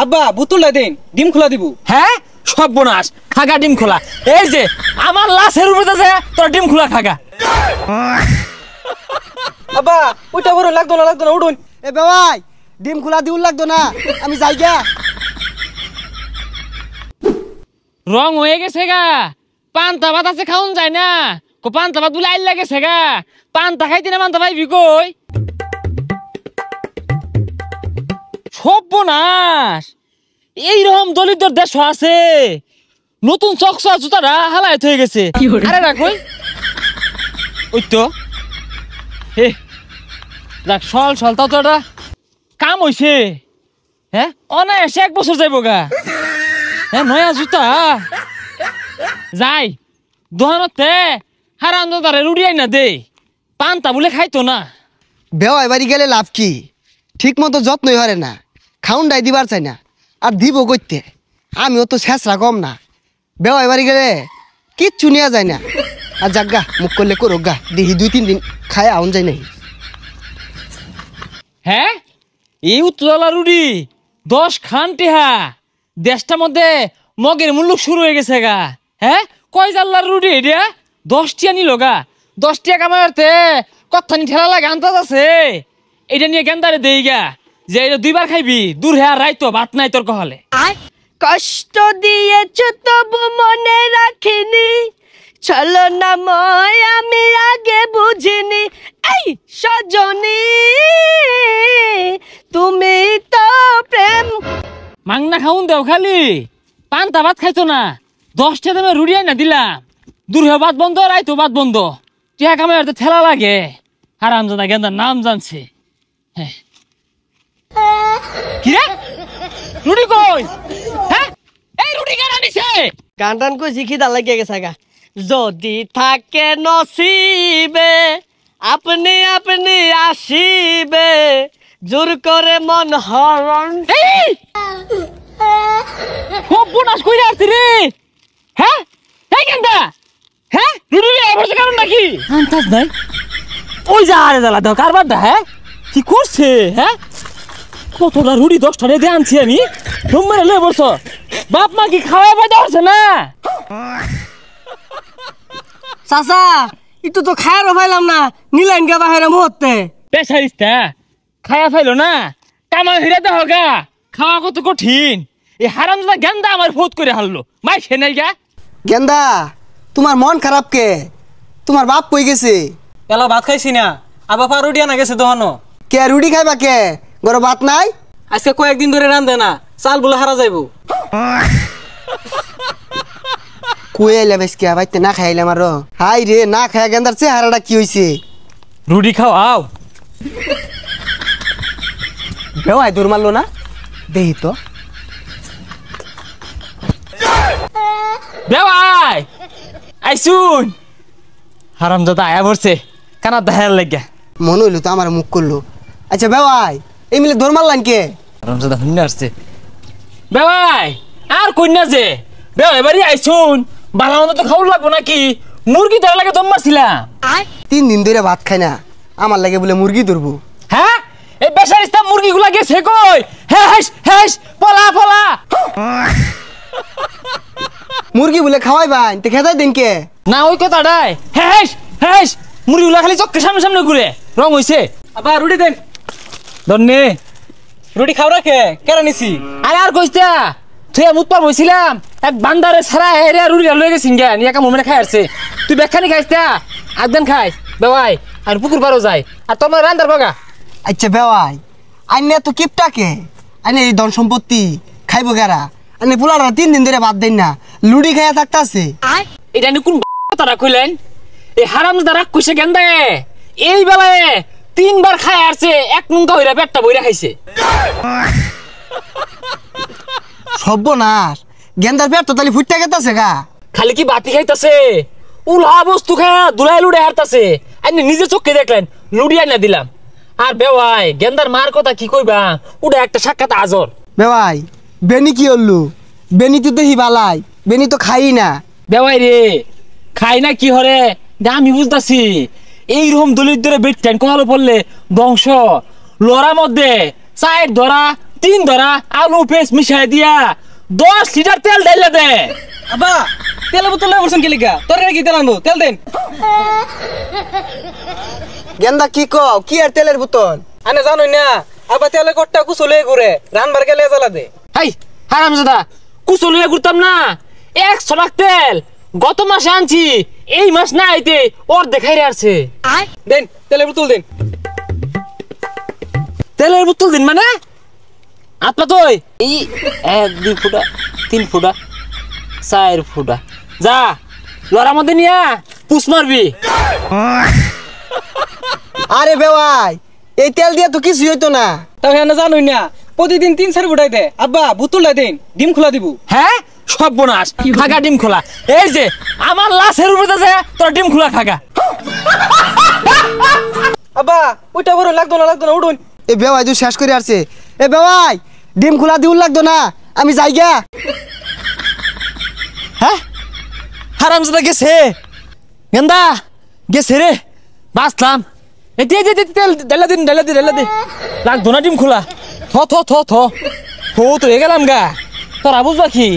আব্বা বোতলটা দেন, ডিম খোলা দিব। হ্যাঁ সর্বনাশ, খাগা ডিম খোলা। এই যে আমার লাশের উপরে আছে তোর ডিম খোলা খাগা। আব্বা ওইটা বড় লাগতো না উঠুন। এ বেওয়াই ডিম খোলা দিউল লাগতো না, আমি যাই গা। রং হয়ে গেছে গা, পান্তা ভাত আছে খাওন যায় না। পান্তা ভাত বলে আইল লাগেছে গা, পান্তা খাইতে না পান্তা পাইবি কই? সর্বনাশ, এইরকম দলিতদের দেশ আছে, নতুন চকচা জুতাটা হালায়ত হয়ে গেছে। আরে রাখই ওই তো দেখ সল তাও তো একটা কাম হইছে। হ্যাঁ অনায়াসে 1 বছর যাইব গা। হ্যাঁ নয়া জুতা যাই দোকানতে হারাম দাদারে রুড়িয়াই না দে, পান্তা বলে খাইতো না। বেওয়াই বাড়ি গেলে লাভ কি? ঠিক মতো যত্নই হরে না, খাউন্ডাই দিবার চাই না, আর দিব কইতে। আমিও তো শেষরা কম না, বেওয়াই বাড়ি গেলে কিচ্ছু নেওয়া যায় না। আর যাক গা, মুখ করলে করুক গা, দেখি 2-3 দিন খায় আউন যায় নাই। হ্যাঁ এই উত্তরলা রুডি 10 খান টেহা, দেশটার মধ্যে মগের মূল্য শুরু হয়ে গেছে গা। হ্যাঁ কয় জাল্লার রুডি এটা 10 টিয়া নিল গা। 10 টিয়া কামাতে কত্থানি ঠেলা লাগে আন্দাজ আছে। এটা নিয়ে গেন্দারে দেই গা যে এটা 2 বার খাইবি, দূর হ্যাঁ রাইতো ভাত নাই তোর কহলে। কষ্ট দিয়েছ তবু মনে রাখিনি, চলো না ময় আমি আগে বুঝিনি। এই সজনী তুমি তো প্রেম। মাংনা খাউন দেও খালি, পান্তা ভাত খাইতো না। 10 টা দামে রুড়িয়াই না দিলাম, দূর হ্যাঁ ভাত বন্ধ, রাইতো ভাত বন্ধ। টিয়া কামাতে ঠেলা লাগে, হারামজাদা গেন্দার নাম জানছে। হ্যাঁ কি রে রুডি কই? হ্যাঁ এই রুডি কেন আনিছে? গান টান কইছি খিদা লাগিয়ে গেছে গা। যদি থাকে নসিবে আপনি আপনি আসিবে, জোর করে মন হরণ। খুব বোনাস কইরা আসছি রে। হ্যাঁ এই গেন্দা, হ্যাঁ রুডি রে বসে কারণ নাকি আন্তাজ নাই। ওই যা আরে জ্বালা দাও কারবার দা। হ্যাঁ কি করছে? হ্যাঁ কতটা রুডি 10টা দিয়ে আনছি আমি, রুমের লে বসো। বাপ মা কি খাওয়া পাইতে পারছে না? চাচা একটু তো খায়ারও পাইলাম না, নিলাইন গা বাহিরে মুহূর্তে। পেশারিস্তা খায়া ফাইলো না, কামা হিরে দেহ গা। খাওয়া কত কঠিন। এই হারামজাদা গেন্দা আমার ফোত করে হারলো, মাই সে নাই গা। গেন্দা তোমার মন খারাপ কে? তোমার বাপ কই গেছে? এলা ভাত খাইছি না, আবার পা রুটি আনা গেছে দোকানো। কে রুটি খাইবা কে? ঘরে ভাত নাই? আজকে কয়েকদিন ধরে রান্ধে না, চাল বলে হারা যাইব। কই আইলা বেশকে বাইতে না খাইলাম আরো। হাই রে, না খায়া গেন্দার চেহারাটা কি হইছে? রুটি খাওয়াও। বেওয়াই দূর মারলো না, দেহি তো। বেওয়াই আইসুন, হারামজাদা আয়া পড়ছে কানা দেখার লাগিয়া। মনে হইলো তো আমার মুখ করলো। আচ্ছা বেওয়াই এই মিলে দৌড় মারলান কে? হারামজাদা হুন্না আসছে। বেওয়াই আর কইনা যে বেওয়াই বাড়ি আইসুন, বালা মন্দ তো খাওয়া লাগবো নাকি? মুরগি ধরা লাগে দম মারছিলাম। 3 দিন ধরে ভাত খাই না, আমার লাগে বলে মুরগি ধরবো। হ্যাঁ এই বেচারিস্তা মুরগিগুলা গেছে কই? হেস হেস পলা পলা। মুরগি বলে খাওয়াই ভাই, তে খেতাই দিন কে? না ওই কথাটাই। হেস হেস মুরগিগুলা খালি চক্কের সামনে সামনে ঘুরে, রং হইছে। আবার রুটি দেন। ধন্যে রুটি খাও রাখে কেন নিছি? আরে আর কইতা তুই মুতপার বইছিলাম, এক বান্দারে ছাড়া হেরে রুড়ি লয়ে গেছিন গা, নিয়ে কাম মোমেনে খাই আসছে। তুই বেখানি খাইছা একদিন খাইস বেওয়াই, আর পুকুর পারও যায়, আর তোমার রান্দার বাগা। আচ্ছা বেওয়াই আইনে তো কিপটাকে, আইনে এই ধন সম্পত্তি খাইবো গেরা, আইনে পোলারা 3 দিন ধরে ভাত দেন না, লুডি খাইয়া থাকতাছে। এটা নি কোন কথাটা কইলেন? এই হারামজাদা রাগ কইছে গেন্দা, এই বেলায় 3 বার খাই আসছে, এক নুঙ্কা হইরা পেটটা বইরা খাইছে। সর্বনাশ, গেন্দার পেট তো তালি ফুটতে গেতাছে গা। খালি কি বাতি খাইতাছে, উলহা বস্তু খায়া দুলাই লুড়ে হারতাছে। আপনি নিজে চোখে দেখলেন, লুড়িয়া না দিলাম। আর বেওয়াই গেন্দার মার কথা কি কইবা, ওটা একটা সাক্ষাৎ আজর। বেওয়াই বেনি কি হল্লু? বেনি তো দেখি বালাই, বেনি তো খাই না। বেওয়াই রে খাই না কি হরে আমি বুঝতাছি। এইরকম দলিত ধরে বেট টাইন কহালো পড়লে বংশ লড়ার মধ্যে চায়ের ধরা তিন ধরা আলু পেস্ট মিশাই দিয়া 10 লিটার তেল ঢাইলা দে। আব্বা তেলের বোতল লয়ে বলছেন কি লিগা তোর কি তেল আনবো তেল দেন গেন্দা কি কও কি আর তেলের বোতল আনে জানোই না আব্বা তেলের কটটা কুচলে ঘুরে রানবার গেলে জ্বালা দে হাই হারামজাদা কুচলিয়া ঘুরতাম না 100 লাখ তেল গত মাসে আনছি এই মাস না আইতে ওর দেখাই আসছে। দেন তেলের বোতল দেন তেলের বোতল দিন মানে আপনা তো এই 1 2 ফুটা 3 ফুটা 4 ফুটা যা লড়ার মধ্যে নিয়া পুষ মারবি। আরে বেওয়াই এই তেল দিয়া তো কিছু হইতো না। তাও হ্যাঁ জানোই না প্রতিদিন 3-4 ফুটাই দে আব্বা বোতলটা দেন ডিম খোলা দিব হ্যাঁ সব বোনাস খাগা ডিম খোলা এই যে আমার লাশের উপরে আছে তোর ডিম খোলা খাগা। আব্বা ওইটা বড় লাগতো না উঠুন এ বেওয়াই তুই শেষ করে আসছে। এ বেওয়াই ডিম খোলা দিউল লাগতো না আমি যাই গা। হ্যাঁ হারামজাদা গেছে গেন্দা গেছে রে বাঁচলাম। তেল ডালা দিন লাগতো না ডিম খোলা থ তো এ গেলাম গা তোরা বুঝবা কি।